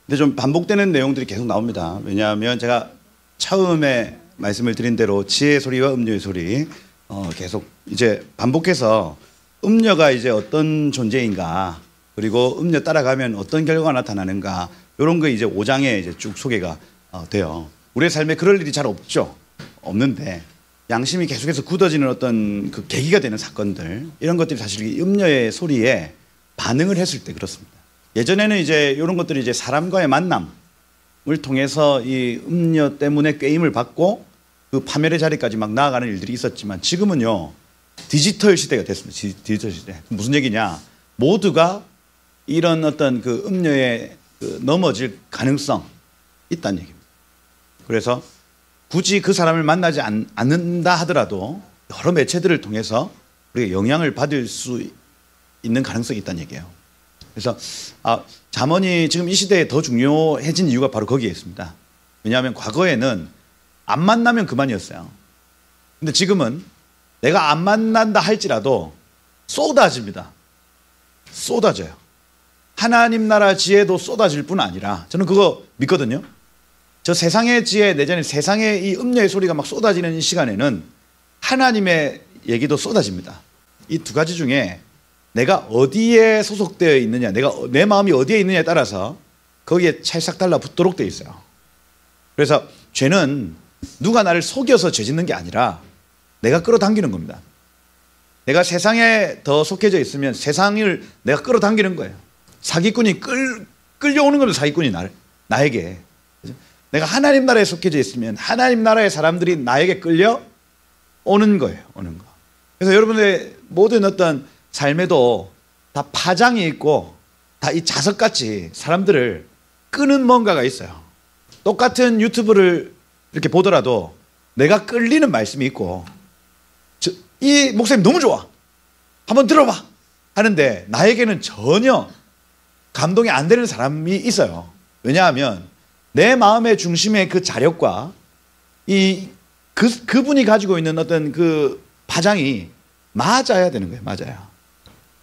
근데 좀 반복되는 내용들이 계속 나옵니다. 왜냐하면 제가 처음에 말씀을 드린 대로 지혜의 소리와 음녀의 소리 계속 이제 반복해서 음녀가 이제 어떤 존재인가, 그리고 음녀 따라가면 어떤 결과가 나타나는가, 이런 거 이제 5장에 이제 쭉 소개가 돼요. 우리의 삶에 그럴 일이 잘 없죠. 없는데 양심이 계속해서 굳어지는 어떤 그 계기가 되는 사건들, 이런 것들이 사실 이 음녀의 소리에 반응을 했을 때 그렇습니다. 예전에는 이제 이런 것들이 이제 사람과의 만남을 통해서 이 음녀 때문에 꾀임을 받고 그 파멸의 자리까지 막 나아가는 일들이 있었지만, 지금은요 디지털 시대가 됐습니다. 디지털 시대. 무슨 얘기냐? 모두가 이런 어떤 그 음녀에 그 넘어질 가능성 있다는 얘기입니다. 그래서 굳이 그 사람을 만나지 않는다 하더라도 여러 매체들을 통해서 우리가 영향을 받을 수 있는 가능성이 있다는 얘기예요. 그래서 잠언이 지금 이 시대에 더 중요해진 이유가 바로 거기에 있습니다. 왜냐하면 과거에는 안 만나면 그만이었어요. 근데 지금은 내가 안 만난다 할지라도 쏟아집니다. 쏟아져요. 하나님 나라 지혜도 쏟아질 뿐 아니라, 저는 그거 믿거든요. 저 세상의 지혜 내지는 세상의 이 음녀의 소리가 막 쏟아지는 이 시간에는 하나님의 얘기도 쏟아집니다. 이 두 가지 중에 내가 어디에 소속되어 있느냐, 내 마음이 어디에 있느냐에 따라서 거기에 찰싹 달라붙도록 되어 있어요. 그래서 죄는 누가 나를 속여서 죄 짓는 게 아니라 내가 끌어당기는 겁니다. 내가 세상에 더 속해져 있으면 세상을 내가 끌어당기는 거예요. 사기꾼이 끌려오는 겁니다. 사기꾼이 나에게. 내가 하나님 나라에 속해져 있으면 하나님 나라의 사람들이 나에게 끌려오는 거예요. 오는 거. 그래서 여러분의 모든 어떤 삶에도 다 파장이 있고 다 이 자석같이 사람들을 끄는 뭔가가 있어요. 똑같은 유튜브를 이렇게 보더라도 내가 끌리는 말씀이 있고, 이 목사님 너무 좋아, 한번 들어봐 하는데 나에게는 전혀 감동이 안 되는 사람이 있어요. 왜냐하면 내 마음의 중심의 그 자력과 그분이 가지고 있는 어떤 그 파장이 맞아야 되는 거예요. 맞아요.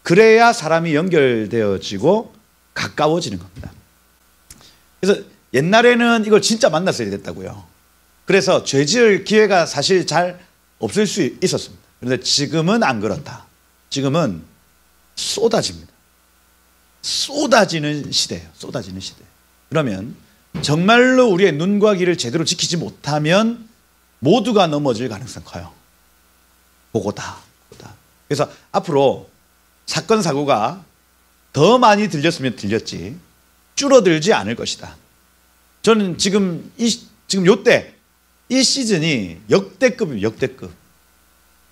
그래야 사람이 연결되어지고 가까워지는 겁니다. 그래서 옛날에는 이걸 진짜 만났어야 됐다고요. 그래서 죄 지을 기회가 사실 잘 없을 수 있었습니다. 그런데 지금은 안 그렇다. 지금은 쏟아집니다. 쏟아지는 시대예요. 쏟아지는 시대. 그러면 정말로 우리의 눈과 귀를 제대로 지키지 못하면 모두가 넘어질 가능성이 커요. 보고다. 그래서 앞으로 사건 사고가 더 많이 들렸으면 들렸지 줄어들지 않을 것이다. 저는 지금 요때 이 시즌이 역대급입니다. 역대급.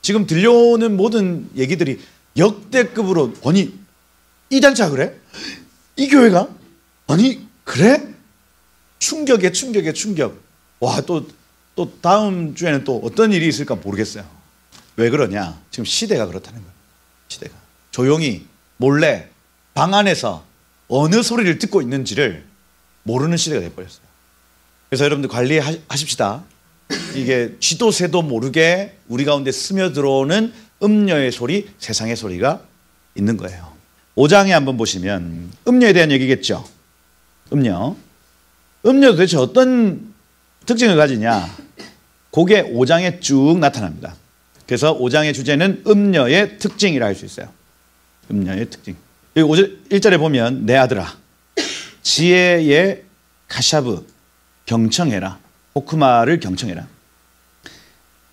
지금 들려오는 모든 얘기들이 역대급으로, 아니 이 단체가 그래? 이 교회가? 아니 그래? 충격에 충격. 와, 또 다음 주에는 또 어떤 일이 있을까 모르겠어요. 왜 그러냐? 지금 시대가 그렇다는 거예요. 시대가 조용히 몰래 방 안에서 어느 소리를 듣고 있는지를 모르는 시대가 돼버렸어요. 그래서 여러분들 관리하십시다. 이게 쥐도 새도 모르게 우리 가운데 스며들어오는 음녀의 소리, 세상의 소리가 있는 거예요. 5장에 한번 보시면 음녀에 대한 얘기겠죠. 음녀 도대체 어떤 특징을 가지냐? 그게 5장에 쭉 나타납니다. 그래서 5장의 주제는 음녀의 특징이라 할 수 있어요. 음녀의 특징. 1절에 보면 내 아들아 지혜의 가샤브 경청해라. 호크마를 경청해라.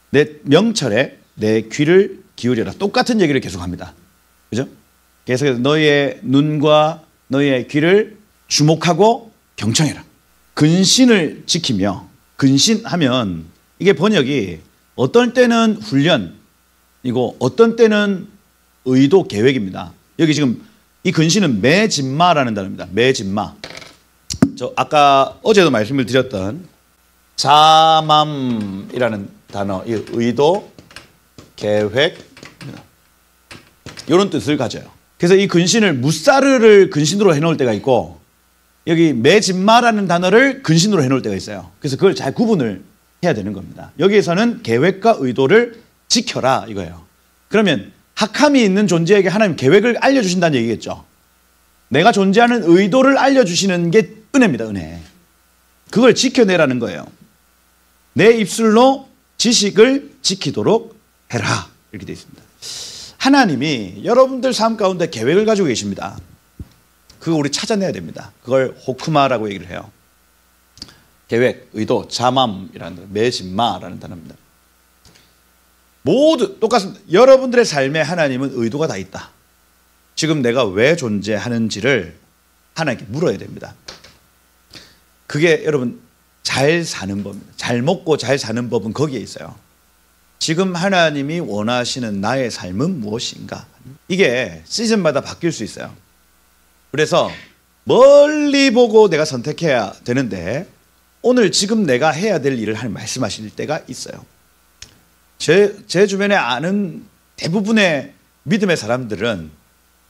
내 명철에 내 귀를 기울여라. 똑같은 얘기를 계속합니다. 그죠? 계속해서 너희의 눈과 너희의 귀를 주목하고 경청해라. 근신을 지키며, 근신하면 이게 번역이 어떤 때는 훈련이고 어떤 때는 의도 계획입니다. 여기 지금 이 근신은 매진마라는 단어입니다. 매진마. 저 아까 어제도 말씀을 드렸던 자맘이라는 단어, 이 의도, 계획 이런 뜻을 가져요. 그래서 이 근신을 무사르를 근신으로 해놓을 때가 있고, 여기 매진마라는 단어를 근신으로 해놓을 때가 있어요. 그래서 그걸 잘 구분을 해야 되는 겁니다. 여기에서는 계획과 의도를 지켜라 이거예요. 그러면 학함이 있는 존재에게 하나님 계획을 알려주신다는 얘기겠죠. 내가 존재하는 의도를 알려주시는 게 은혜입니다. 은혜. 그걸 지켜내라는 거예요. 내 입술로 지식을 지키도록 해라. 이렇게 되어 있습니다. 하나님이 여러분들 삶 가운데 계획을 가지고 계십니다. 그거 우리 찾아내야 됩니다. 그걸 호크마라고 얘기를 해요. 계획, 의도, 자맘이라는 단어, 매진마라는 단어입니다. 모두 똑같습니다. 여러분들의 삶에 하나님은 의도가 다 있다. 지금 내가 왜 존재하는지를 하나님께 물어야 됩니다. 그게 여러분 잘 사는 법입니다. 잘 먹고 잘 사는 법은 거기에 있어요. 지금 하나님이 원하시는 나의 삶은 무엇인가? 이게 시즌마다 바뀔 수 있어요. 그래서 멀리 보고 내가 선택해야 되는데 오늘 지금 내가 해야 될 일을 하나님 말씀하실 때가 있어요. 제 주변에 아는 대부분의 믿음의 사람들은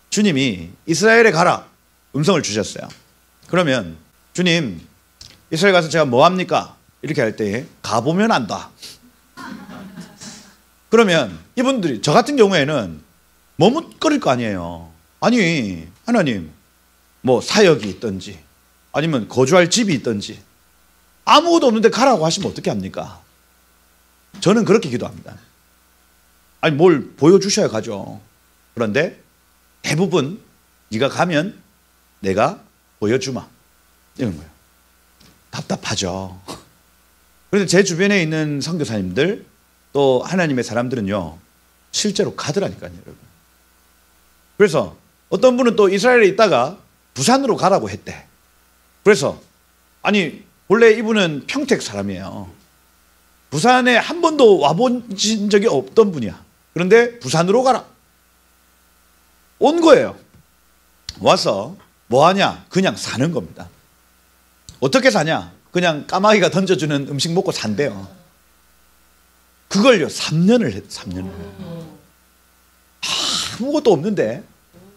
주님이 이스라엘에 가라 음성을 주셨어요. 그러면 주님 이스라엘 가서 제가 뭐 합니까? 이렇게 할 때 가보면 안다. 그러면 이분들이 저 같은 경우에는 머뭇거릴 거 아니에요. 아니 하나님 뭐 사역이 있든지 아니면 거주할 집이 있든지 아무것도 없는데 가라고 하시면 어떻게 합니까? 저는 그렇게 기도합니다. 아니 뭘 보여주셔야 가죠. 그런데 대부분 네가 가면 내가 보여주마 이런 거예요. 답답하죠. 그런데 제 주변에 있는 선교사님들 또 하나님의 사람들은요 실제로 가더라니까요 여러분. 그래서 어떤 분은 또 이스라엘에 있다가 부산으로 가라고 했대. 그래서 아니 원래 이분은 평택 사람이에요. 부산에 한 번도 와본 적이 없던 분이야. 그런데 부산으로 가라. 온 거예요. 와서 뭐 하냐? 그냥 사는 겁니다. 어떻게 사냐? 그냥 까마귀가 던져주는 음식 먹고 산대요. 그걸요 3년을 했대. 3년을. 아무것도 없는데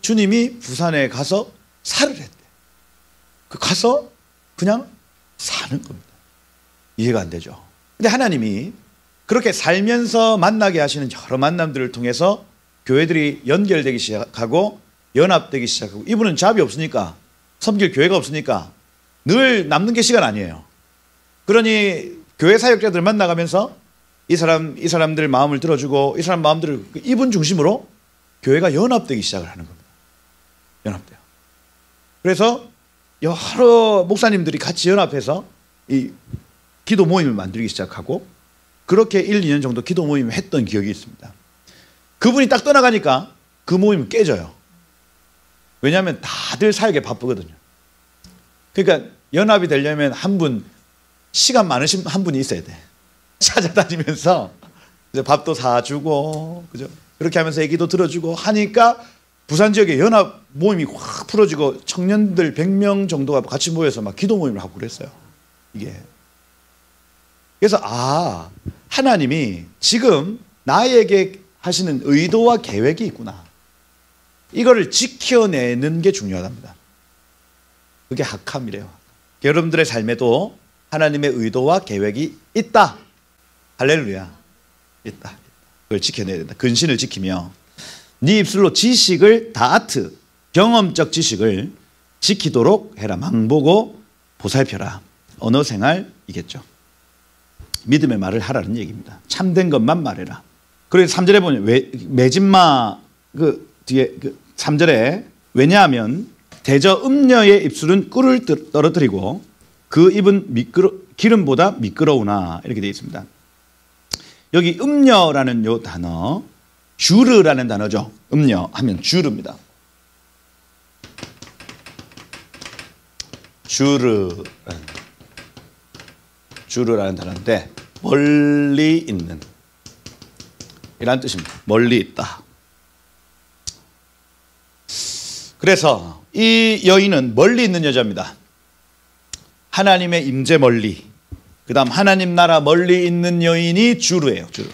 주님이 부산에 가서 살을 했대. 그 가서 그냥 사는 겁니다. 이해가 안 되죠. 근데 하나님이 그렇게 살면서 만나게 하시는 여러 만남들을 통해서 교회들이 연결되기 시작하고 연합되기 시작하고 이분은 잡이 없으니까 섬길 교회가 없으니까 늘 남는 게 시간 아니에요. 그러니 교회 사역자들 만나가면서 이 사람들 마음을 들어주고 이 사람 마음들을 이분 중심으로 교회가 연합되기 시작을 하는 겁니다. 연합돼요. 그래서 여러 목사님들이 같이 연합해서 이 기도 모임을 만들기 시작하고 그렇게 1, 2년 정도 기도 모임을 했던 기억이 있습니다. 그분이 딱 떠나가니까 그 모임은 깨져요. 왜냐하면 다들 사역에 바쁘거든요. 그러니까 연합이 되려면 한 분, 시간 많으신 한 분이 있어야 돼. 찾아다니면서 밥도 사주고, 그죠? 그렇게 하면서 얘기도 들어주고 하니까 부산 지역에 연합 모임이 확 풀어지고 청년들 100명 정도가 같이 모여서 막 기도 모임을 하고 그랬어요. 이게. 그래서 하나님이 지금 나에게 하시는 의도와 계획이 있구나. 이거를 지켜내는 게 중요하답니다. 그게 학함이래요. 여러분들의 삶에도 하나님의 의도와 계획이 있다. 할렐루야. 있다. 그걸 지켜내야 된다. 근신을 지키며 네 입술로 지식을 다트 경험적 지식을 지키도록 해라. 망보고 보살펴라. 언어 생활이겠죠. 믿음의 말을 하라는 얘기입니다. 참된 것만 말해라. 그래서 3절에 보면 매진마 그 뒤에 그 3절에 왜냐하면 대저 음녀의 입술은 꿀을 떨어뜨리고 그 입은 기름보다 미끄러우나 이렇게 되어 있습니다. 여기 음녀라는 요 단어 주르라는 단어죠. 음녀 하면 주르입니다. 주르라는 단어인데 멀리 있는 이란 뜻입니다. 멀리 있다. 그래서 이 여인은 멀리 있는 여자입니다. 하나님의 임재 멀리. 그 다음 하나님 나라 멀리 있는 여인이 주르예요. 주르.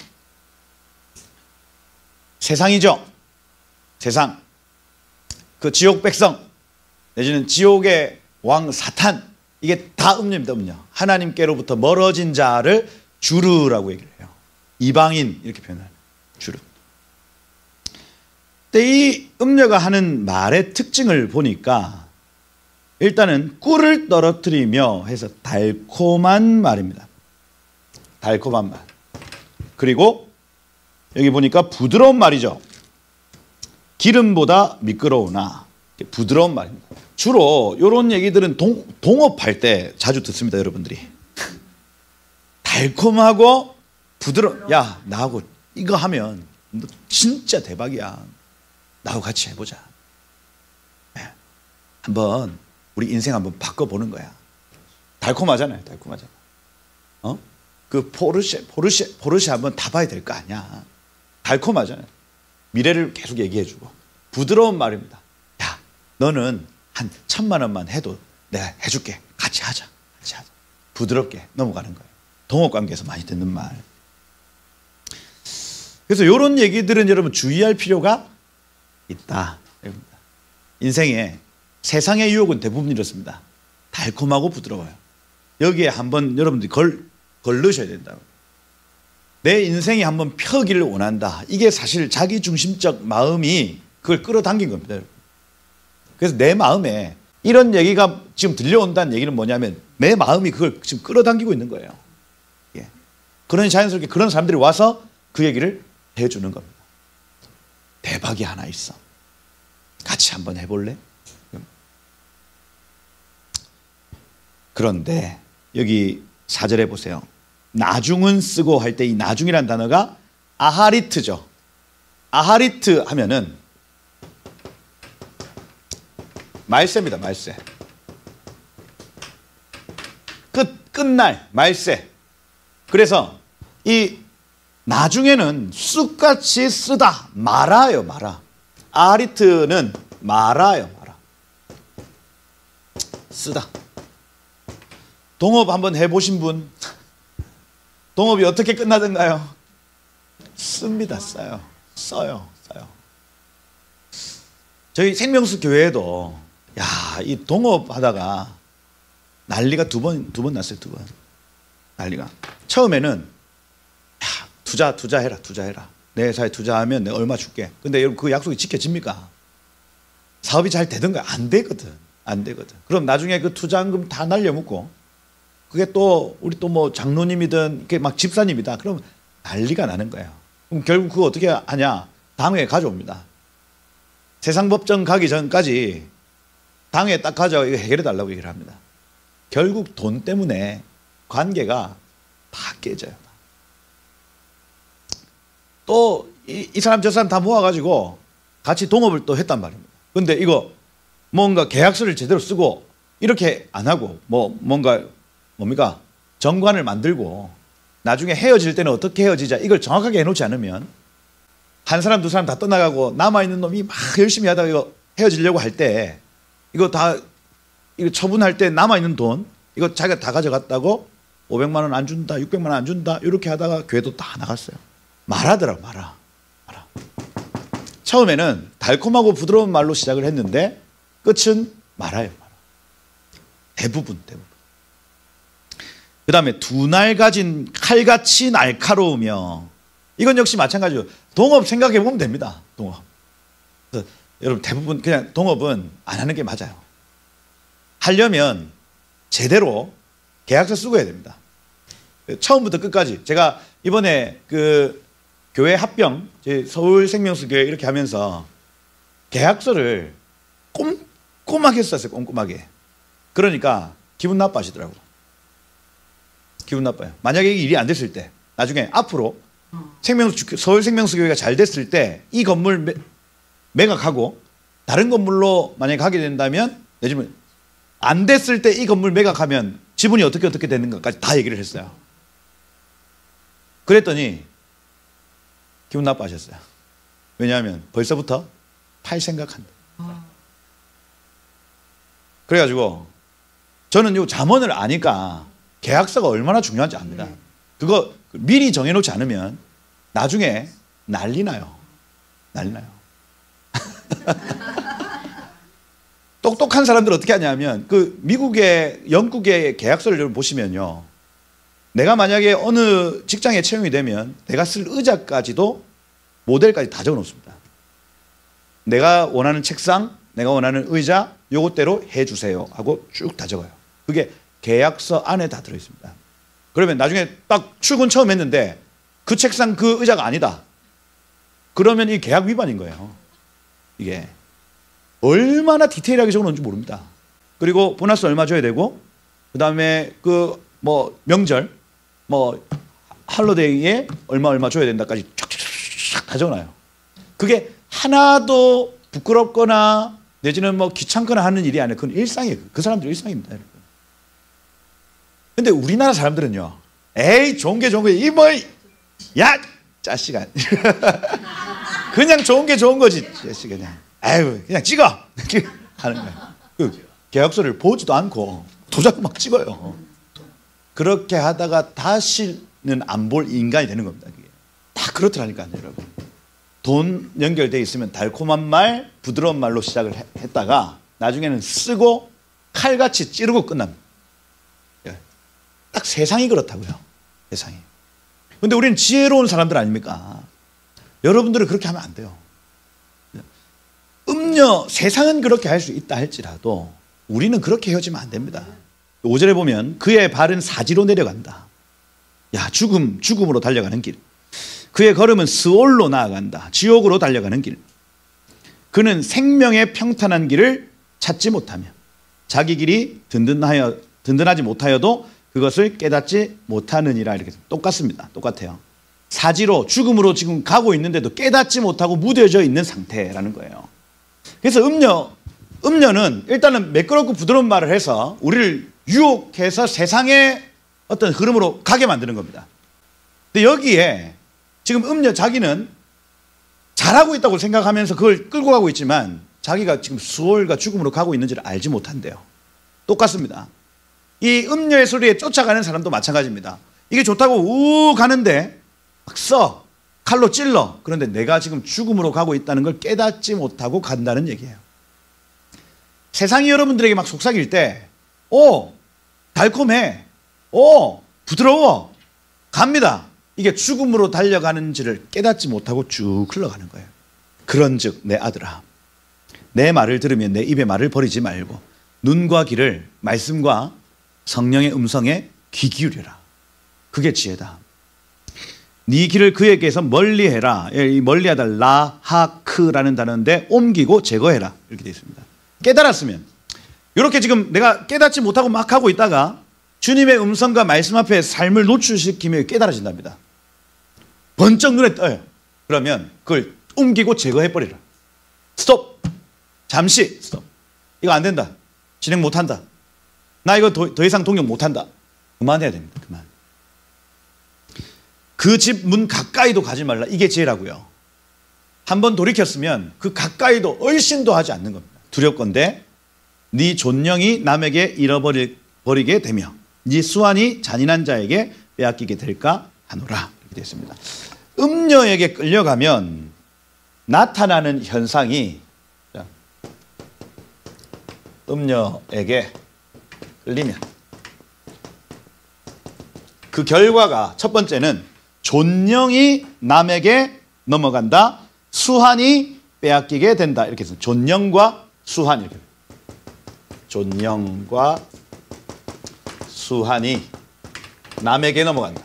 세상이죠. 세상. 그 지옥 백성 내지는 지옥의 왕 사탄 이게 다 음녀입니다. 음녀. 하나님께로부터 멀어진 자를 주르라고 얘기를 해요. 이방인 이렇게 표현해요. 주르. 근데 이 음녀가 하는 말의 특징을 보니까 일단은 꿀을 떨어뜨리며 해서 달콤한 말입니다. 달콤한 말. 그리고 여기 보니까 부드러운 말이죠. 기름보다 미끄러우나 부드러운 말입니다. 주로 이런 얘기들은 동업할 때 자주 듣습니다, 여러분들이. 달콤하고 야, 나하고 이거 하면 너 진짜 대박이야. 나하고 같이 해보자. 네. 한번 우리 인생 한번 바꿔보는 거야. 달콤하잖아요, 달콤하잖아. 그 포르쉐 한번 타봐야 될 거 아니야. 달콤하잖아요. 미래를 계속 얘기해주고 부드러운 말입니다. 야, 너는 한 1,000만 원만 해도 내가 해줄게. 같이 하자. 부드럽게 넘어가는 거예요. 동업관계에서 많이 듣는 말. 그래서 이런 얘기들은 여러분 주의할 필요가 있다. 인생에 세상의 유혹은 대부분 이렇습니다. 달콤하고 부드러워요. 여기에 한번 여러분들이 걸르셔야 된다고. 내 인생이 한번 펴기를 원한다. 이게 사실 자기중심적 마음이 그걸 끌어당긴 겁니다. 그래서 내 마음에 이런 얘기가 지금 들려온다는 얘기는 뭐냐면 내 마음이 그걸 지금 끌어당기고 있는 거예요. 예. 그러니 자연스럽게 그런 사람들이 와서 그 얘기를 해주는 겁니다. 대박이 하나 있어. 같이 한번 해볼래? 그런데 여기 4절에 보세요. 나중은 쓰고 할 때 이 나중이라는 단어가 아하리트죠. 아하리트 하면은 말세입니다. 말세. 끝날 말세. 그래서 이 나중에는 쑥같이 쓰다. 말아요. 말아. 아하리트는 말아요. 말아. 쓰다. 동업 한번 해보신 분? 동업이 어떻게 끝나던가요? 씁니다. 써요. 저희 생명수 교회에도 이 동업 하다가 난리가 두 번 났어요. 두 번. 난리가. 처음에는 투자해라. 내 회사에 투자하면 내가 얼마 줄게. 근데 여러분 그 약속이 지켜집니까? 사업이 잘 되던가? 안 되거든. 그럼 나중에 그 투자금금 다 날려먹고 그게 또 우리 또 뭐 장로님이든 이렇게 막 집사님이다. 그럼 난리가 나는 거예요. 그럼 결국 그거 어떻게 하냐? 당회에 가져옵니다. 세상법정 가기 전까지 당회에 딱 가져와 이거 해결해 달라고 얘기를 합니다. 결국 돈 때문에 관계가 다 깨져요. 또 이 사람 저 사람 다 모아가지고 같이 동업을 또 했단 말입니다. 근데 이거 뭔가 계약서를 제대로 쓰고 이렇게 안 하고 뭔가 뭡니까? 정관을 만들고 나중에 헤어질 때는 어떻게 헤어지자 이걸 정확하게 해놓지 않으면 한 사람 두 사람 다 떠나가고 남아있는 놈이 막 열심히 하다가 이거 헤어지려고 할 때 이거 처분할 때 남아있는 돈 이거 자기가 다 가져갔다고 500만 원 안 준다 600만 원 안 준다 이렇게 하다가 교회도 다 나갔어요. 말하더라고. 말아. 처음에는 달콤하고 부드러운 말로 시작을 했는데 끝은 말아요. 대부분. 그 다음에 두 날 가진 칼같이 날카로우며 이건 역시 마찬가지로 동업 생각해 보면 됩니다. 동업. 그래서 여러분 대부분 그냥 동업은 안 하는 게 맞아요. 하려면 제대로 계약서 쓰고 해야 됩니다. 처음부터 끝까지 제가 이번에 그 교회 합병 서울생명수교회 이렇게 하면서 계약서를 꼼꼼하게 썼어요. 꼼꼼하게. 그러니까 기분 나빠하시더라고요. 기분 나빠요. 만약에 일이 안 됐을 때 나중에 앞으로 서울생명수교회가 잘 됐을 때 이 건물 매각하고 다른 건물로 만약에 가게 된다면 요즘은 안 됐을 때 이 건물 매각하면 지분이 어떻게 되는 것까지 다 얘기를 했어요. 그랬더니 기분 나빠하셨어요. 왜냐하면 벌써부터 팔 생각한다. 그래가지고 저는 요 잠언을 아니까 계약서가 얼마나 중요한지 압니다. 그거 미리 정해놓지 않으면 나중에 난리 나요. 똑똑한 사람들 어떻게 하냐면 그 미국의 영국의 계약서를 좀 보시면요. 내가 만약에 어느 직장에 채용이 되면 내가 쓸 의자까지도 모델까지 다 적어놓습니다. 내가 원하는 책상, 내가 원하는 의자, 요것대로 해주세요 하고 쭉 다 적어요. 그게 계약서 안에 다 들어있습니다. 그러면 나중에 딱 출근 처음 했는데 그 책상 그 의자가 아니다. 그러면 이 계약 위반인 거예요. 이게 얼마나 디테일하게 적어놓은지 모릅니다. 그리고 보너스 얼마 줘야 되고, 그 다음에 그 뭐 명절, 뭐 할로데이에 얼마 줘야 된다까지 쫙쫙쫙 다 적어놔요. 그게 하나도 부끄럽거나 내지는 뭐 귀찮거나 하는 일이 아니에요. 그건 일상이에요. 그 사람들 일상입니다, 여러분. 근데 우리나라 사람들은요, 에이 좋은 게 이 뭐 야 짜식아 그냥 좋은 게 좋은 거지. 그냥 아유 그냥 찍어 하는 거예요. 그 계약서를 보지도 않고 도장 막 찍어요. 그렇게 하다가 다시는 안 볼 인간이 되는 겁니다. 그게 다 그렇더라니까요, 여러분. 돈 연결돼 있으면 달콤한 말, 부드러운 말로 시작을 했다가 나중에는 쓰고 칼같이 찌르고 끝납니다. 딱 세상이 그렇다고요. 세상이. 근데 우리는 지혜로운 사람들 아닙니까? 여러분들은 그렇게 하면 안 돼요. 세상은 그렇게 할 수 있다 할지라도 우리는 그렇게 헤어지면 안 됩니다. 5절에 보면 그의 발은 사지로 내려간다. 야, 죽음으로 달려가는 길. 그의 걸음은 스올로 나아간다. 지옥으로 달려가는 길. 그는 생명의 평탄한 길을 찾지 못하며 자기 길이 든든하지 못하여도 그것을 깨닫지 못하느니라. 이렇게 똑같습니다. 똑같아요. 사지로 죽음으로 지금 가고 있는데도 깨닫지 못하고 무뎌져 있는 상태라는 거예요. 그래서 음녀는 일단은 매끄럽고 부드러운 말을 해서 우리를 유혹해서 세상의 어떤 흐름으로 가게 만드는 겁니다. 근데 여기에 지금 음녀 자기는 잘하고 있다고 생각하면서 그걸 끌고 가고 있지만 자기가 지금 수월과 죽음으로 가고 있는지를 알지 못한대요. 똑같습니다. 이 음녀의 소리에 쫓아가는 사람도 마찬가지입니다. 이게 좋다고 우 가는데 막 써. 칼로 찔러. 그런데 내가 지금 죽음으로 가고 있다는 걸 깨닫지 못하고 간다는 얘기예요. 세상이 여러분들에게 막 속삭일 때 달콤해. 부드러워. 갑니다. 이게 죽음으로 달려가는지를 깨닫지 못하고 쭉 흘러가는 거예요. 그런즉 내 아들아, 내 말을 들으면 내 입의 말을 버리지 말고 눈과 귀를 말씀과 성령의 음성에 귀 기울여라. 그게 지혜다. 네 길을 그에게서 멀리해라. 이 멀리하다 라하크라는 단어인데 옮기고 제거해라. 이렇게 되어 있습니다. 깨달았으면 이렇게 지금 내가 깨닫지 못하고 막 하고 있다가 주님의 음성과 말씀 앞에 삶을 노출시키며 깨달아진답니다. 번쩍 눈에 떠요. 그러면 그걸 옮기고 제거해버리라. 스톱. 잠시 스톱. 이거 안 된다. 진행 못한다. 나 이거 더 이상 동력 못한다. 그만해야 됩니다. 그만. 그 집 문 가까이도 가지 말라. 이게 지혜라고요. 한번 돌이켰으면 그 가까이도 얼씬도 하지 않는 겁니다. 두렵건대 네 존령이 남에게 잃어버리게 되며 네 수완이 잔인한 자에게 빼앗기게 될까 하노라. 이렇게 되어 있습니다. 음녀에게 끌려가면 나타나는 현상이, 음녀에게 끌리면 그 결과가 첫 번째는 존령이 남에게 넘어간다. 수한이 빼앗기게 된다. 이렇게 해서 존령과 수한, 이렇게 존령과 수한이 남에게 넘어간다.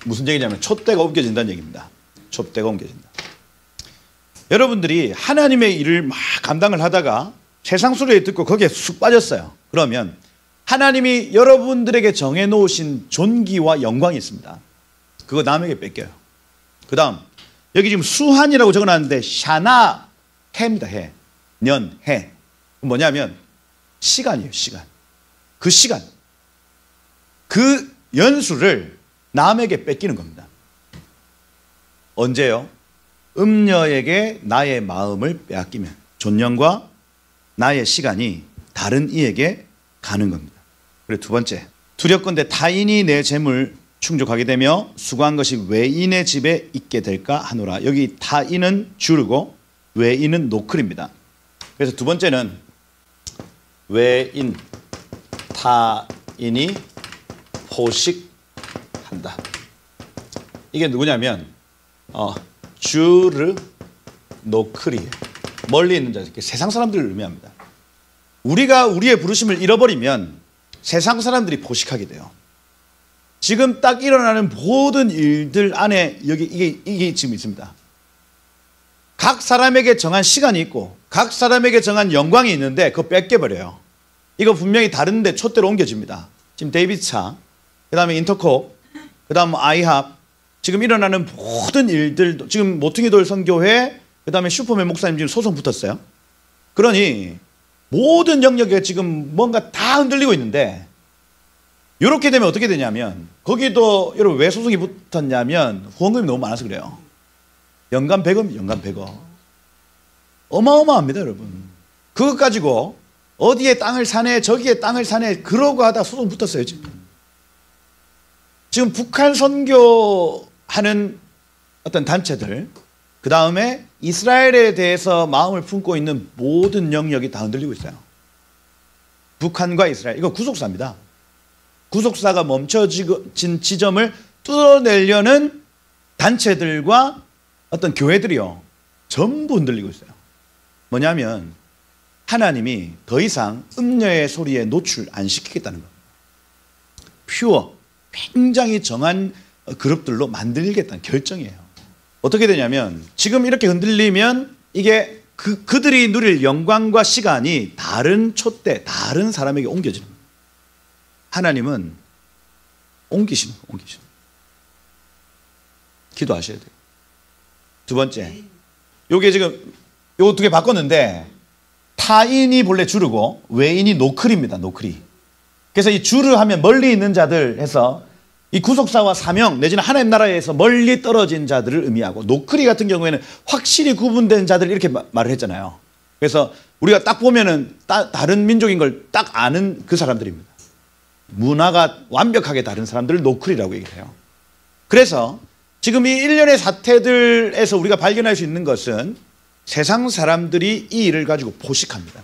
무슨 얘기냐면 촛대가 옮겨진다는 얘기입니다. 촛대가 옮겨진다. 여러분들이 하나님의 일을 막 감당을 하다가 세상 소리를 듣고 거기에 쑥 빠졌어요. 그러면 하나님이 여러분들에게 정해놓으신 존귀와 영광이 있습니다. 그거 남에게 뺏겨요. 그 다음 여기 지금 수한이라고 적어놨는데 샤나 해입니다. 해. 년, 해. 뭐냐면 시간이에요. 시간. 그 시간. 그 연수를 남에게 뺏기는 겁니다. 언제요? 음녀에게 나의 마음을 빼앗기면 존령과 나의 시간이 다른 이에게 가는 겁니다. 그리고 두 번째, 두렵건대 타인이 내 재물 충족하게 되며 수고한 것이 외인의 집에 있게 될까 하노라. 여기 타인은 줄고 외인은 노클입니다. 그래서 두 번째는 외인, 타인이 포식한다. 이게 누구냐면 주르 노크리, 멀리 있는 자, 세상 사람들을 의미합니다. 우리가 우리의 부르심을 잃어버리면 세상 사람들이 포식하게 돼요. 지금 딱 일어나는 모든 일들 안에 여기 이게 지금 있습니다. 각 사람에게 정한 시간이 있고 각 사람에게 정한 영광이 있는데 그거 뺏겨버려요. 이거 분명히 다른데 촛대로 옮겨집니다. 지금 데이비드차, 그 다음에 인터콥, 그 다음 아이합, 지금 일어나는 모든 일들도 지금 모퉁이돌 선교회, 그 다음에 슈퍼맨 목사님 지금 소송 붙었어요. 그러니 모든 영역에 지금 뭔가 다 흔들리고 있는데 이렇게 되면 어떻게 되냐면 거기도 여러분 왜 소송이 붙었냐면 후원금이 너무 많아서 그래요. 연간 100억, 연간 100억. 어마어마합니다, 여러분. 그것 가지고 어디에 땅을 사네, 저기에 땅을 사네, 그러고 하다 소송 붙었어요, 지금. 지금 북한 선교하는 어떤 단체들, 그 다음에 이스라엘에 대해서 마음을 품고 있는 모든 영역이 다 흔들리고 있어요. 북한과 이스라엘, 이거 구속사입니다. 구속사가 멈춰진 지점을 뚫어내려는 단체들과 어떤 교회들이요, 전부 흔들리고 있어요. 뭐냐면 하나님이 더 이상 음녀의 소리에 노출 안 시키겠다는 겁니다. 퓨어, 굉장히 정한 그룹들로 만들겠다는 결정이에요. 어떻게 되냐면 지금 이렇게 흔들리면 이게 그들이 누릴 영광과 시간이 다른 촛대, 다른 사람에게 옮겨지는 거예요. 하나님은 옮기시는 거예요. 옮기시는 거예요. 기도하셔야 돼요. 두 번째, 요게 지금 요 두 개 바꿨는데 타인이 본래 주르고 외인이 노크리입니다. 노크리. 그래서 이 주르 하면 멀리 있는 자들 해서 이 구속사와 사명 내지는 하나님 나라에서 멀리 떨어진 자들을 의미하고, 노크리 같은 경우에는 확실히 구분된 자들 이렇게 말을 했잖아요. 그래서 우리가 딱 보면은 다른 민족인 걸 딱 아는 그 사람들입니다. 문화가 완벽하게 다른 사람들을 노크리라고 얘기를 해요. 그래서 지금 이 일련의 사태들에서 우리가 발견할 수 있는 것은 세상 사람들이 이 일을 가지고 포식합니다.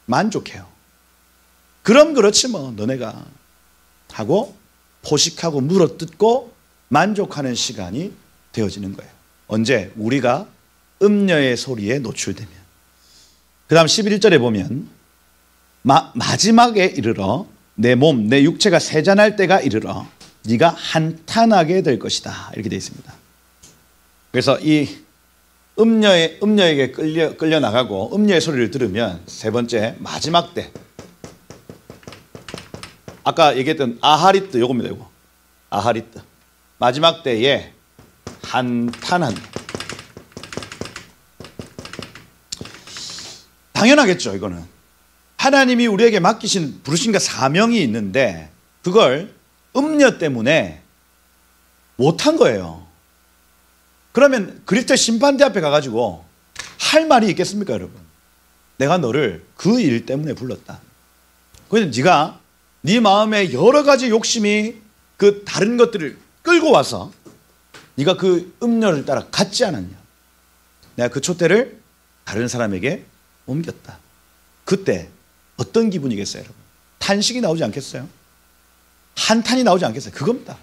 만족해요. 그럼 그렇지 뭐 너네가 하고 포식하고 물어뜯고 만족하는 시간이 되어지는 거예요. 언제? 우리가 음녀의 소리에 노출되면. 그 다음 11절에 보면 마지막에 이르러 내 몸, 내 육체가 세잔할 때가 이르러 네가 한탄하게 될 것이다. 이렇게 되어 있습니다. 그래서 이 음녀에게 끌려 나가고 음녀의 소리를 들으면 세 번째 마지막 때, 아까 얘기했던 아하리트 요겁니다. 요거 아하리트, 마지막 때에 한탄한. 당연하겠죠. 이거는 하나님이 우리에게 맡기신 부르심과 사명이 있는데 그걸 음녀 때문에 못한 거예요. 그러면 그리스도 심판대 앞에 가가지고 할 말이 있겠습니까, 여러분? 내가 너를 그 일 때문에 불렀다. 그래서 네가 네 마음에 여러 가지 욕심이 그 다른 것들을 끌고 와서 네가 그 음녀를 따라 갔지 않았냐. 내가 그 촛대를 다른 사람에게 옮겼다. 그때 어떤 기분이겠어요, 여러분? 탄식이 나오지 않겠어요? 한탄이 나오지 않겠어요? 그겁니다.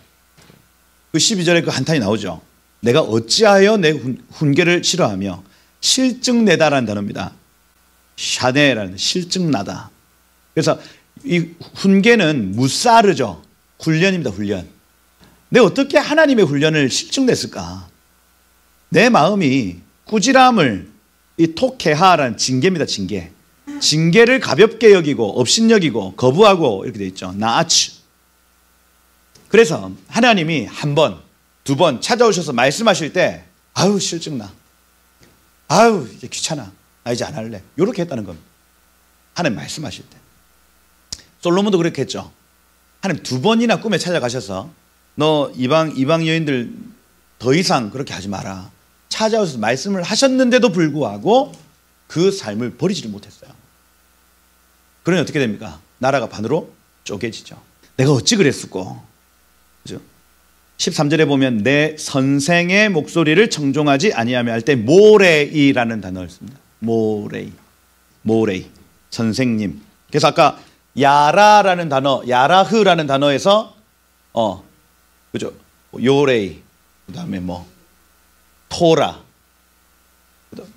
그 12절에 그 한탄이 나오죠. 내가 어찌하여 내 훈계를 싫어하며 실증내다라는 단어입니다. 샤네라는 실증나다. 그래서 이 훈계는 무사르죠. 훈련입니다. 훈련. 내가 어떻게 하나님의 훈련을 실증냈을까? 내 마음이 꾸지람을, 이 토케하라는 징계입니다. 징계. 징계를 가볍게 여기고 업신여기고 거부하고 이렇게 돼 있죠. 나아츠. 그래서 하나님이 한 번, 두 번 찾아오셔서 말씀하실 때 아유 실증나, 아유 이제 귀찮아, 나 이제 안 할래, 이렇게 했다는 겁니다. 하나님 말씀하실 때. 솔로몬도 그렇게 했죠. 하나님 두 번이나 꿈에 찾아가셔서 너 이방 여인들 더 이상 그렇게 하지 마라 찾아오셔서 말씀을 하셨는데도 불구하고 그 삶을 버리지를 못했어요. 그러니 어떻게 됩니까? 나라가 반으로 쪼개지죠. 내가 어찌 그랬을꼬. 그죠? 13절에 보면 내 선생의 목소리를 청종하지 아니하며 할 때 모레이라는 단어를 씁니다. 모레이 선생님. 그래서 아까 야라라는 단어, 야라흐라는 단어에서 그죠? 요레이, 그다음에 뭐 토라.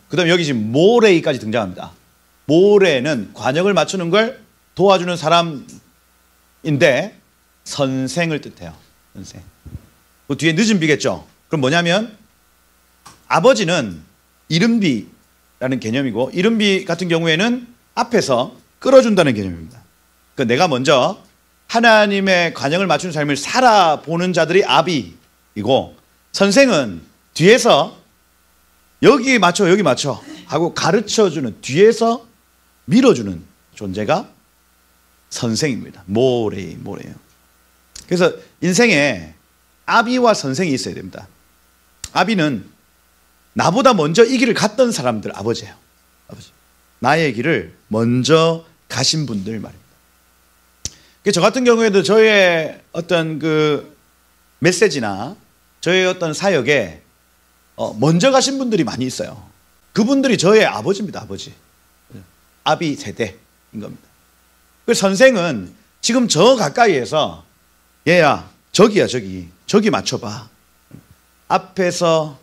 그다음 여기 지금 모레이까지 등장합니다. 모레는 관역을 맞추는 걸 도와주는 사람인데 선생을 뜻해요. 선생. 그 뒤에 늦은 비겠죠. 그럼 뭐냐면 아버지는 이른비라는 개념이고 이른비 같은 경우에는 앞에서 끌어준다는 개념입니다. 그러니까 내가 먼저 하나님의 관역을 맞추는 삶을 살아보는 자들이 아비이고 선생은 뒤에서 여기 맞춰 여기 맞춰 하고 가르쳐주는 뒤에서 밀어주는 존재가 선생입니다. 모래예요. 그래서 인생에 아비와 선생이 있어야 됩니다. 아비는 나보다 먼저 이 길을 갔던 사람들 아버지예요. 아버지. 나의 길을 먼저 가신 분들 말입니다. 저 같은 경우에도 저의 어떤 그 메시지나 저의 어떤 사역에 먼저 가신 분들이 많이 있어요. 그분들이 저의 아버지입니다. 아버지. 아비 세대인 겁니다. 그 선생은 지금 저 가까이에서 얘야 저기야 저기 맞춰봐. 앞에서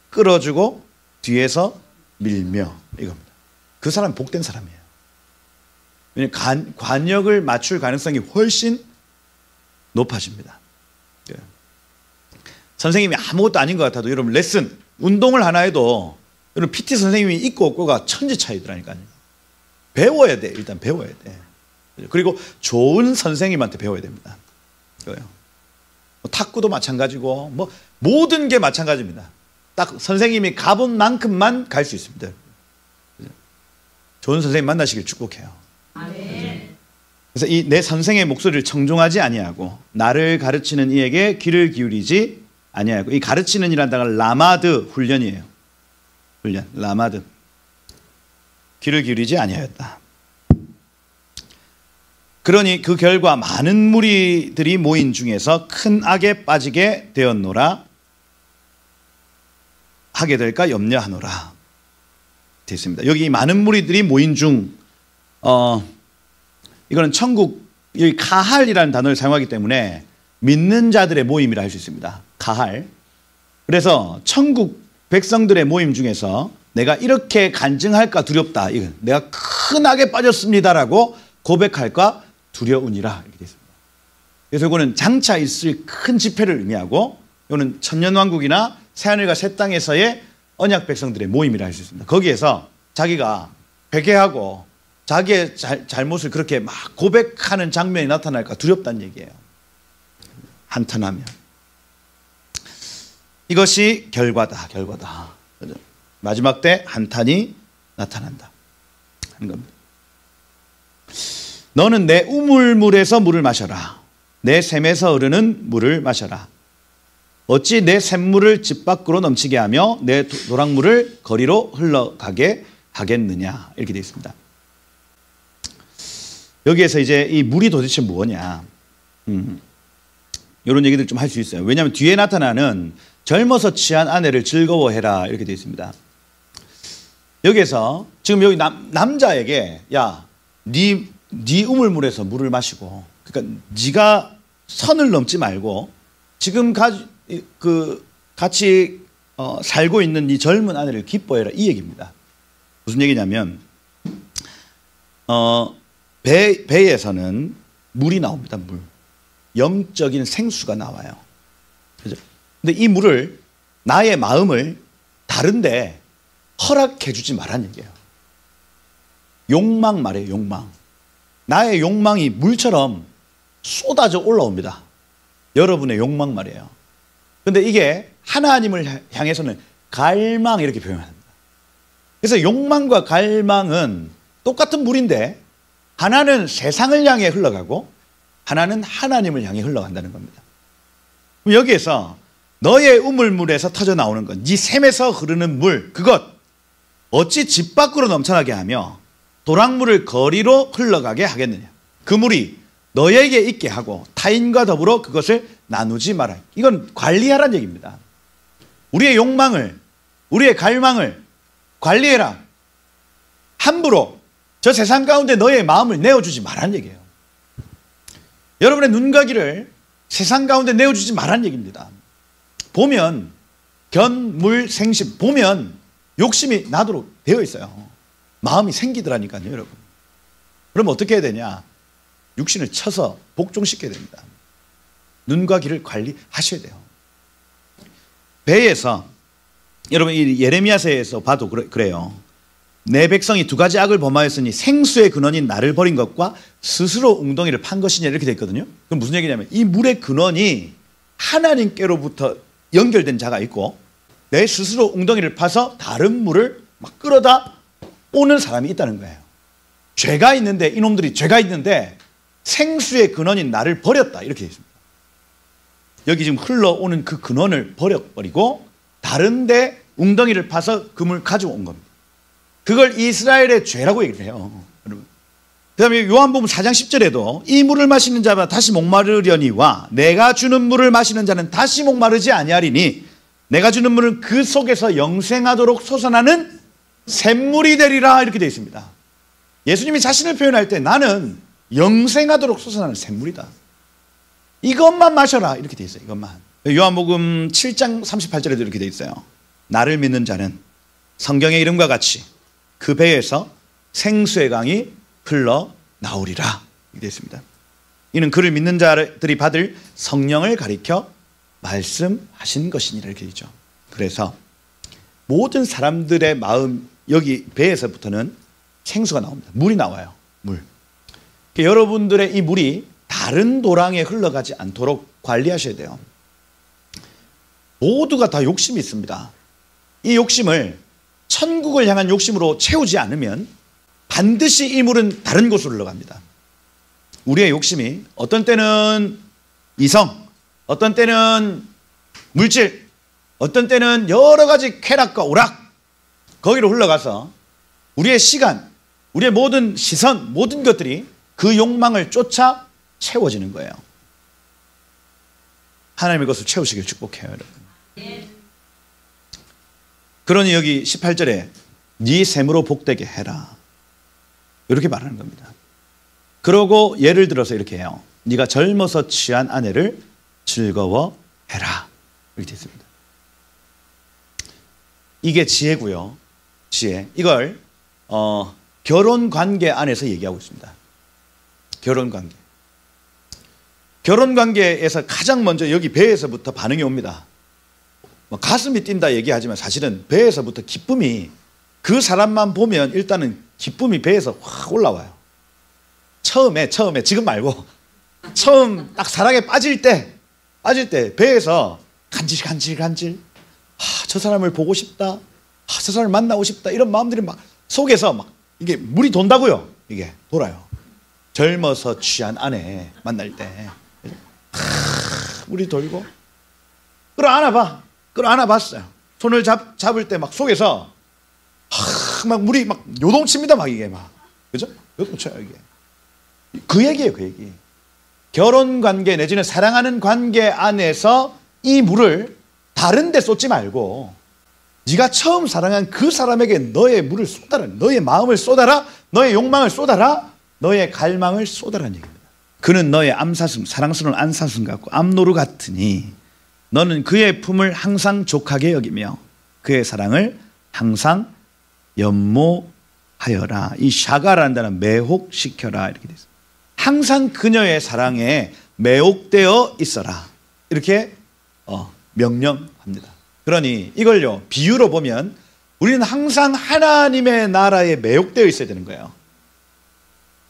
끌어주고 뒤에서 밀며 이겁니다. 그 사람이 복된 사람이에요. 왜냐하면 관역을 맞출 가능성이 훨씬 높아집니다. 선생님이 아무것도 아닌 것 같아도 여러분 레슨, 운동을 하나 해도 여러분 PT 선생님이 있고 없고가 천지 차이더라니까요. 배워야 돼. 일단 배워야 돼. 그리고 좋은 선생님한테 배워야 됩니다. 탁구도 마찬가지고 뭐 모든 게 마찬가지입니다. 딱 선생님이 가본 만큼만 갈 수 있습니다. 좋은 선생님 만나시길 축복해요. 그래서 이 내 선생의 목소리를 청종하지 아니하고 나를 가르치는 이에게 귀를 기울이지 아니하고 이 가르치는 이란 단어가 라마드 훈련이에요. 훈련 라마드 귀를 기울이지 아니하였다. 그러니 그 결과 많은 무리들이 모인 중에서 큰 악에 빠지게 되었노라. 하게 될까 염려하노라. 되어 있습니다. 여기 많은 무리들이 모인 중 이거는 천국 여기 가할이라는 단어를 사용하기 때문에 믿는 자들의 모임이라 할 수 있습니다. 가할. 그래서 천국 백성들의 모임 중에서 내가 이렇게 간증할까 두렵다. 이건 내가 큰 악에 빠졌습니다라고 고백할까 두려우니라 이렇게 되어 있습니다. 그래서 이거는 장차 있을 큰 집회를 의미하고 이거는 천년왕국이나 새하늘과 새 땅에서의 언약 백성들의 모임이라 할 수 있습니다. 거기에서 자기가 회개하고 자기의 잘못을 그렇게 막 고백하는 장면이 나타날까 두렵다는 얘기예요. 한탄하면. 이것이 결과다. 마지막 때 한탄이 나타난다 하는 겁니다. 너는 내 우물물에서 물을 마셔라. 내 샘에서 흐르는 물을 마셔라. 어찌 내 샘물을 집 밖으로 넘치게 하며 내 도랑물을 거리로 흘러가게 하겠느냐. 이렇게 되어 있습니다. 여기에서 이제 이 물이 도대체 뭐냐. 이런 얘기들 좀 할 수 있어요. 왜냐하면 뒤에 나타나는 젊어서 취한 아내를 즐거워해라 이렇게 되어 있습니다. 여기에서 지금 여기 남자에게 야, 네 우물물에서 물을 마시고 그러니까 네가 선을 넘지 말고 지금 같이 살고 있는 네 젊은 아내를 기뻐해라 이 얘기입니다. 무슨 얘기냐면 배에서는 물이 나옵니다. 물. 영적인 생수가 나와요. 그죠? 근데 이 물을 나의 마음을 다른데 허락해 주지 말라는 얘기예요. 욕망 말이에요. 욕망. 나의 욕망이 물처럼 쏟아져 올라옵니다. 여러분의 욕망 말이에요. 근데 이게 하나님을 향해서는 갈망 이렇게 표현합니다. 그래서 욕망과 갈망은 똑같은 물인데 하나는 세상을 향해 흘러가고 하나는 하나님을 향해 흘러간다는 겁니다. 그럼 여기에서 너의 우물물에서 터져 나오는 것, 네 샘에서 흐르는 물, 그것 어찌 집 밖으로 넘쳐나게 하며 도랑물을 거리로 흘러가게 하겠느냐. 그 물이 너에게 있게 하고 타인과 더불어 그것을 나누지 마라. 이건 관리하라는 얘기입니다. 우리의 욕망을, 우리의 갈망을 관리해라. 함부로 저 세상 가운데 너의 마음을 내어주지 말라는 얘기예요. 여러분의 눈가기를 세상 가운데 내어주지 말라는 얘기입니다. 보면 견물생심 보면 욕심이 나도록 되어 있어요. 마음이 생기더라니까요, 여러분. 그럼 어떻게 해야 되냐? 육신을 쳐서 복종시켜야 됩니다. 눈과 귀를 관리하셔야 돼요. 배에서 여러분 이 예레미야서에서 봐도 그래요. 내 백성이 두 가지 악을 범하였으니 생수의 근원인 나를 버린 것과 스스로 웅덩이를 판 것이냐 이렇게 돼 있거든요. 그럼 무슨 얘기냐면 이 물의 근원이 하나님께로부터 연결된 자가 있고 내 스스로 웅덩이를 파서 다른 물을 막 끌어다 오는 사람이 있다는 거예요. 죄가 있는데 이놈들이 죄가 있는데 생수의 근원인 나를 버렸다 이렇게 되어 있습니다. 여기 지금 흘러오는 그 근원을 버려버리고 다른데 웅덩이를 파서 그 물 가지고 온 겁니다. 그걸 이스라엘의 죄라고 얘기를 해요. 여러분. 그 다음에 요한복음 4장 10절에도 이 물을 마시는 자마다 다시 목마르려니와 내가 주는 물을 마시는 자는 다시 목마르지 아니하리니 내가 주는 물은 그 속에서 영생하도록 솟아나는 샘물이 되리라 이렇게 되어 있습니다. 예수님이 자신을 표현할 때 나는 영생하도록 솟아나는 샘물이다. 이것만 마셔라 이렇게 되어 있어요. 이것만. 요한복음 7장 38절에도 이렇게 되어 있어요. 나를 믿는 자는 성경의 이름과 같이 그 배에서 생수의 강이 흘러나오리라 이렇게 되어 있습니다. 이는 그를 믿는 자들이 받을 성령을 가리켜 말씀하신 것이니라 이렇게 되어 있죠. 그래서 모든 사람들의 마음 여기 배에서부터는 생수가 나옵니다. 물이 나와요. 물. 여러분들의 이 물이 다른 도랑에 흘러가지 않도록 관리하셔야 돼요. 모두가 다 욕심이 있습니다. 이 욕심을 천국을 향한 욕심으로 채우지 않으면 반드시 이 물은 다른 곳으로 흘러갑니다. 우리의 욕심이 어떤 때는 이성, 어떤 때는 물질, 어떤 때는 여러 가지 쾌락과 오락 거기로 흘러가서 우리의 시간, 우리의 모든 시선, 모든 것들이 그 욕망을 쫓아 채워지는 거예요. 하나님의 것을 채우시길 축복해요, 여러분. 그러니 여기 18절에 네 샘으로 복되게 해라 이렇게 말하는 겁니다. 그러고 예를 들어서 이렇게 해요. 네가 젊어서 취한 아내를 즐거워해라 이렇게 됐습니다. 이게 지혜고요. 지혜. 이걸 결혼관계 안에서 얘기하고 있습니다. 결혼관계. 결혼관계에서 가장 먼저 여기 배에서부터 반응이 옵니다. 가슴이 뛴다 얘기하지만 사실은 배에서부터 기쁨이 그 사람만 보면 일단은 기쁨이 배에서 확 올라와요. 처음에 지금 말고 처음 딱 사랑에 빠질 때 배에서 간질 저 사람을 보고 싶다. 저 사람을 만나고 싶다. 이런 마음들이 막 속에서 막 이게 물이 돈다고요. 이게 돌아요. 젊어서 취한 아내 만날 때 물이 돌고 끌어안아봤어요. 손을 잡을 때 막 속에서 막 물이 막 요동칩니다. 막 이게 막 그죠? 요동쳐요 이게. 그 얘기예요, 그 얘기. 결혼 관계 내지는 사랑하는 관계 안에서 이 물을 다른 데 쏟지 말고 네가 처음 사랑한 그 사람에게 너의 물을 쏟아라. 너의 마음을 쏟아라. 너의 욕망을 쏟아라. 너의 갈망을 쏟아라는 얘기입니다. 그는 너의 암사슴, 사랑스러운 암사슴 같고 암노루 같으니 너는 그의 품을 항상 족하게 여기며 그의 사랑을 항상 연모하여라. 이 샤가라는 단어는 매혹시켜라 이렇게 되어 있습니다. 항상 그녀의 사랑에 매혹되어 있어라 이렇게 명령합니다. 그러니 이걸요 비유로 보면 우리는 항상 하나님의 나라에 매혹되어 있어야 되는 거예요.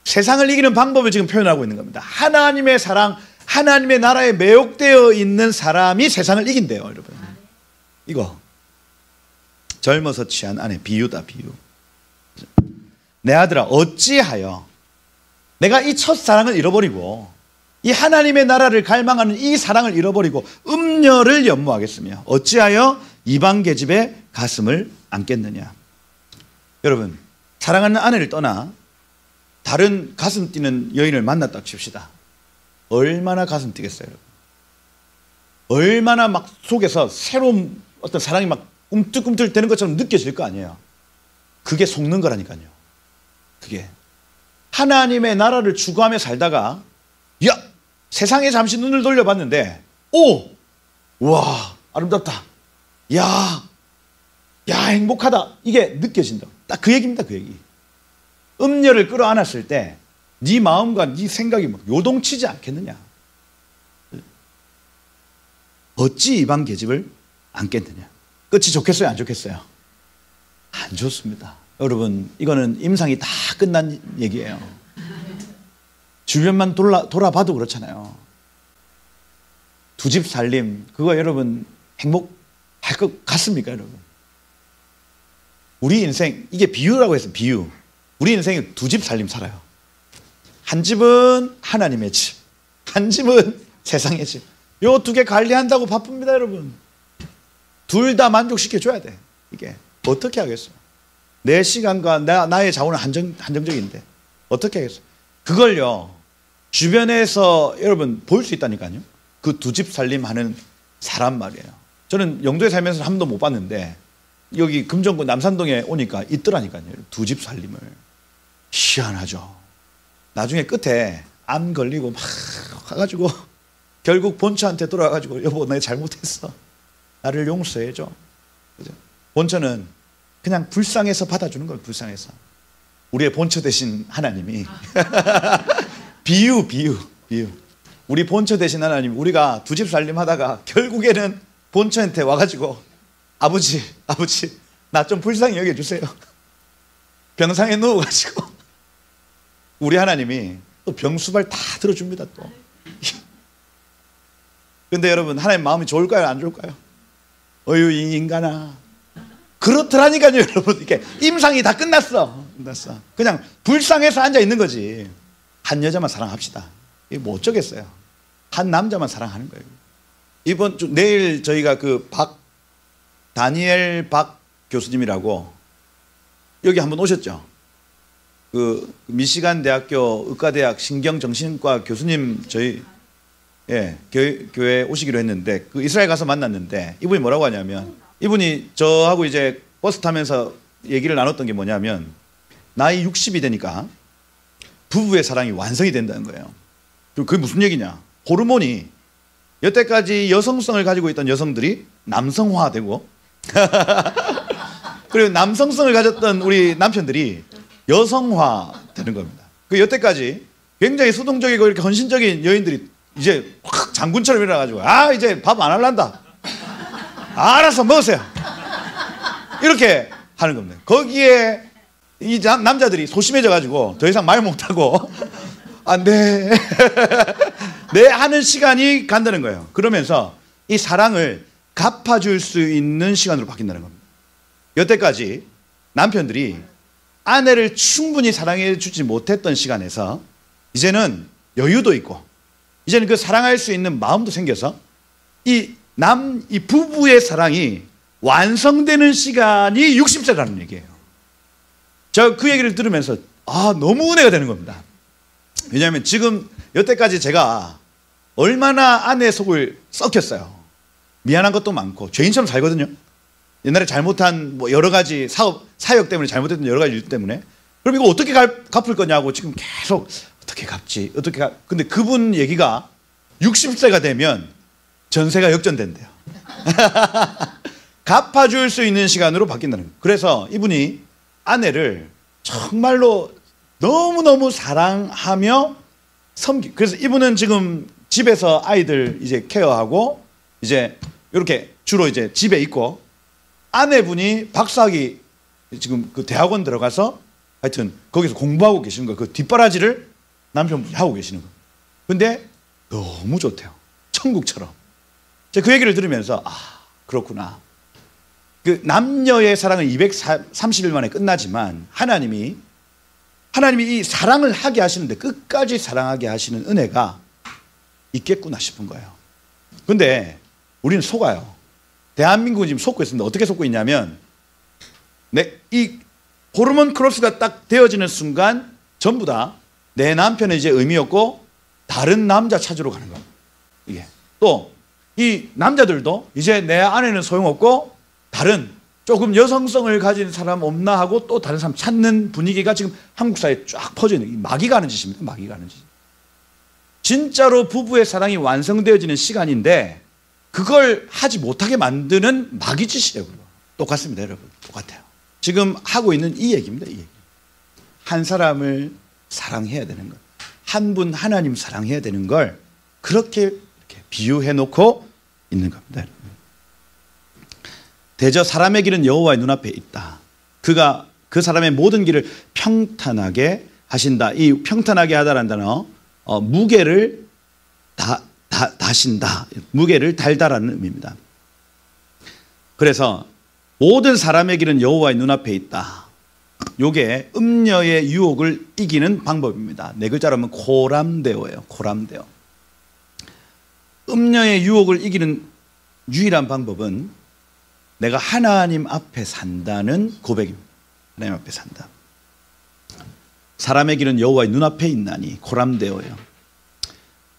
세상을 이기는 방법을 지금 표현하고 있는 겁니다. 하나님의 사랑, 하나님의 나라에 매혹되어 있는 사람이 세상을 이긴대요, 여러분. 이거 젊어서 취한 아내 비유다, 비유. 내 아들아 어찌하여 내가 이 첫사랑을 잃어버리고 이 하나님의 나라를 갈망하는 이 사랑을 잃어버리고 음녀를 연모하겠으며 어찌하여 이방 계집의 가슴을 안겠느냐. 여러분 사랑하는 아내를 떠나 다른 가슴 뛰는 여인을 만났다고 칩시다. 얼마나 가슴 뛰겠어요, 여러분. 얼마나 막 속에서 새로운 어떤 사랑이 막 꿈틀꿈틀 되는 것처럼 느껴질 거 아니에요. 그게 속는 거라니까요. 그게 하나님의 나라를 추구하며 살다가 야 세상에 잠시 눈을 돌려봤는데 오! 와 아름답다. 야, 야, 행복하다. 이게 느껴진다. 딱 그 얘기입니다, 그 얘기. 음녀를 끌어안았을 때 네 마음과 네 생각이 막 요동치지 않겠느냐. 어찌 이방 계집을 안겠느냐. 끝이 좋겠어요, 안 좋겠어요? 안 좋습니다. 여러분, 이거는 임상이 다 끝난 얘기예요. 주변만 돌아봐도 그렇잖아요. 두 집 살림, 그거 여러분 행복할 것 같습니까, 여러분? 우리 인생, 이게 비유라고 해서 비유. 우리 인생에 두 집 살림 살아요. 한 집은 하나님의 집, 한 집은 세상의 집. 요 두 개 관리한다고 바쁩니다, 여러분. 둘 다 만족시켜줘야 돼. 이게 어떻게 하겠어요? 내 시간과 나의 자원은 한정적인데 어떻게 하겠어요? 그걸요, 주변에서 여러분 볼 수 있다니까요. 그 두 집 살림하는 사람 말이에요. 저는 영도에 살면서 한 번도 못 봤는데 여기 금정구 남산동에 오니까 있더라니까요. 두 집 살림을. 희한하죠. 나중에 끝에 암 걸리고 막 가가지고 결국 본처한테 돌아가가지고 여보, 내가 잘못했어. 나를 용서해줘. 그죠? 본처는 그냥 불쌍해서 받아주는 거예요. 불쌍해서. 우리의 본처 대신 하나님이 비유. 우리 본처 대신 하나님, 우리가 두 집 살림 하다가 결국에는 본처한테 와가지고 아버지 나 좀 불쌍히 여겨주세요. 병상에 누워가지고 우리 하나님이 또 병수발 다 들어줍니다. 또. 근데 여러분, 하나님 마음이 좋을까요, 안 좋을까요? 어휴, 이 인간아. 그렇더라니까요, 여러분. 이게 임상이 다 끝났어. 그냥 불쌍해서 앉아 있는 거지. 한 여자만 사랑합시다. 이게 뭐 어쩌겠어요. 한 남자만 사랑하는 거예요. 이번 주 내일 저희가 그 다니엘 박 교수님이라고 여기 한번 오셨죠? 그 미시간 대학교 의과대학 신경정신과 교수님 저희 교회 오시기로 했는데 그 이스라엘 가서 만났는데 이분이 뭐라고 하냐면, 이분이 저하고 이제 버스 타면서 얘기를 나눴던 게 뭐냐면, 나이 60이 되니까 부부의 사랑이 완성이 된다는 거예요. 그게 무슨 얘기냐? 호르몬이 여태까지 여성성을 가지고 있던 여성들이 남성화되고 그리고 남성성을 가졌던 우리 남편들이 여성화되는 겁니다. 그 여태까지 굉장히 수동적이고 이렇게 헌신적인 여인들이 이제 확 장군처럼 일어나가지고 이제 밥 안 할란다. 알아서 먹으세요. 이렇게 하는 겁니다. 거기에 이 남자들이 소심해져가지고 더 이상 말 못하고 안 돼. 네 하는 시간이 간다는 거예요. 그러면서 이 사랑을 갚아줄 수 있는 시간으로 바뀐다는 겁니다. 여태까지 남편들이 아내를 충분히 사랑해 주지 못했던 시간에서 이제는 여유도 있고 이제는 그 사랑할 수 있는 마음도 생겨서 이 부부의 사랑이 완성되는 시간이 60세라는 얘기예요. 제가 그 얘기를 들으면서 너무 은혜가 되는 겁니다. 왜냐하면 지금 여태까지 제가 얼마나 아내 속을 썩혔어요. 미안한 것도 많고 죄인처럼 살거든요. 옛날에 잘못한 뭐 여러 가지 사역 때문에 잘못했던 여러 가지 일 때문에. 그럼 이거 어떻게 갚을 거냐고 지금 계속 어떻게 갚지? 근데 그분 얘기가 60세가 되면 전세가 역전된대요. 갚아줄 수 있는 시간으로 바뀐다는 거예요. 그래서 이분이 아내를 정말로 너무너무 사랑하며 그래서 이분은 지금 집에서 아이들 이제 케어하고 이제 이렇게 주로 이제 집에 있고, 아내분이 박사학위 지금 그 대학원 들어가서 하여튼 거기서 공부하고 계시는 거예요. 그 뒷바라지를 남편분이 하고 계시는 거예요. 근데 너무 좋대요. 천국처럼. 제가 그 얘기를 들으면서 그렇구나. 그 남녀의 사랑은 230일 만에 끝나지만 하나님이 이 사랑을 하게 하시는데 끝까지 사랑하게 하시는 은혜가 있겠구나 싶은 거예요. 근데 우리는 속아요. 대한민국은 지금 속고 있습니다. 어떻게 속고 있냐면 이 호르몬 크로스가 딱 되어지는 순간 전부 다 내 남편은 이제 의미 없고 다른 남자 찾으러 가는 거예요. 이게 또 이 남자들도 이제 내 아내는 소용없고 다른 조금 여성성을 가진 사람 없나 하고 또 다른 사람 찾는 분위기가 지금 한국 사회에 쫙 퍼져 있는, 마귀가 하는 짓입니다. 마귀가 하는 짓. 진짜로 부부의 사랑이 완성되어지는 시간인데 그걸 하지 못하게 만드는 마귀짓이에요. 똑같습니다, 여러분. 똑같아요. 지금 하고 있는 이 얘기입니다. 이 얘기. 한 사람을 사랑해야 되는 것, 한 분 하나님 사랑해야 되는 걸 그렇게 이렇게 비유해 놓고 있는 겁니다. 대저 사람의 길은 여호와의 눈앞에 있다. 그가 그 사람의 모든 길을 평탄하게 하신다. 이 평탄하게 하다라는 단어, 무게를 다신다. 무게를 달다라는 의미입니다. 그래서 모든 사람의 길은 여호와의 눈앞에 있다. 요게 음녀의 유혹을 이기는 방법입니다. 네 글자로 하면 코람데오예요. 코람데오. 음녀의 유혹을 이기는 유일한 방법은 내가 하나님 앞에 산다는 고백입니다. 하나님 앞에 산다. 사람의 길은 여호와의 눈앞에 있나니 코람데오예요.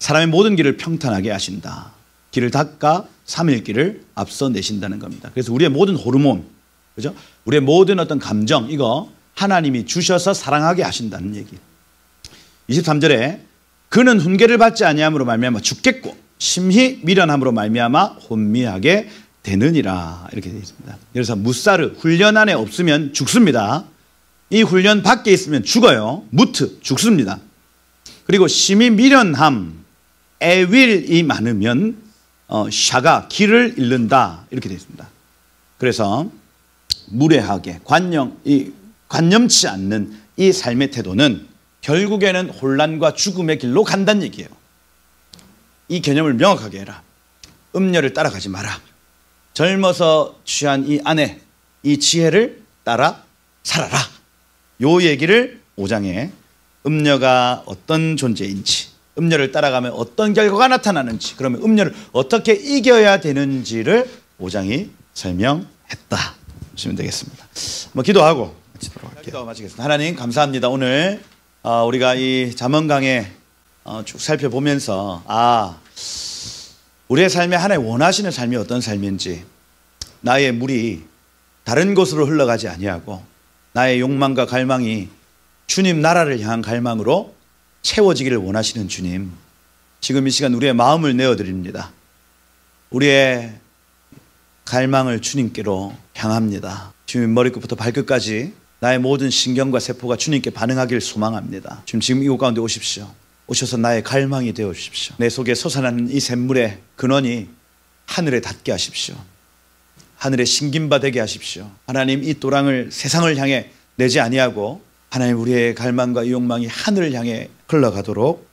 사람의 모든 길을 평탄하게 하신다. 길을 닦아 3일 길을 앞서 내신다는 겁니다. 그래서 우리의 모든 호르몬, 그죠? 우리의 모든 어떤 감정, 이거 하나님이 주셔서 사랑하게 하신다는 얘기. 23절에 그는 훈계를 받지 아니함으로 말미암아 죽겠고 심히 미련함으로 말미암아 혼미하게 되느니라. 이렇게 되어 있습니다. 그래서 무사르, 훈련 안에 없으면 죽습니다. 이 훈련 밖에 있으면 죽어요. 무트, 죽습니다. 그리고 심히 미련함, 애윌이 많으면 샤가, 길을 잃는다. 이렇게 되어 있습니다. 그래서 무례하게 관념치 않는 이 삶의 태도는 결국에는 혼란과 죽음의 길로 간다는 얘기예요. 이 개념을 명확하게 해라. 음녀를 따라가지 마라. 젊어서 취한 이 아내, 이 지혜를 따라 살아라. 요 얘기를 5장에 음녀가 어떤 존재인지, 음녀를 따라가면 어떤 결과가 나타나는지, 그러면 음녀를 어떻게 이겨야 되는지를 5장이 설명했다 보시면 되겠습니다. 한번 기도하고 마치도록 할게요. 기도 마치겠습니다. 하나님 감사합니다. 오늘 우리가 이 잠언강에 쭉 살펴보면서 우리의 삶에 하나님 원하시는 삶이 어떤 삶인지, 나의 물이 다른 곳으로 흘러가지 아니하고 나의 욕망과 갈망이 주님 나라를 향한 갈망으로 채워지기를 원하시는 주님, 지금 이 시간 우리의 마음을 내어드립니다. 우리의 갈망을 주님께로 향합니다. 주님 머리끝부터 발끝까지 나의 모든 신경과 세포가 주님께 반응하기를 소망합니다. 지금 이곳 가운데 오십시오. 오셔서 나의 갈망이 되어 주십시오. 내 속에 솟아나는 이 샘물의 근원이 하늘에 닿게 하십시오. 하늘에 심김바 되게 하십시오. 하나님 이 또랑을 세상을 향해 내지 아니하고 하나님 우리의 갈망과 이 욕망이 하늘을 향해 흘러가도록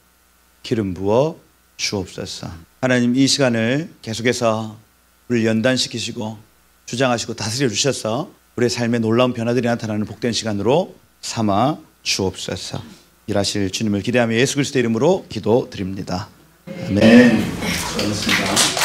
기름 부어 주옵소서. 하나님 이 시간을 계속해서 우리를 연단시키시고 주장하시고 다스려 주셔서 우리의 삶에 놀라운 변화들이 나타나는 복된 시간으로 삼아 주옵소서. 일하실 주님을 기대하며 예수 그리스도의 이름으로 기도드립니다. 아멘. 고맙습니다.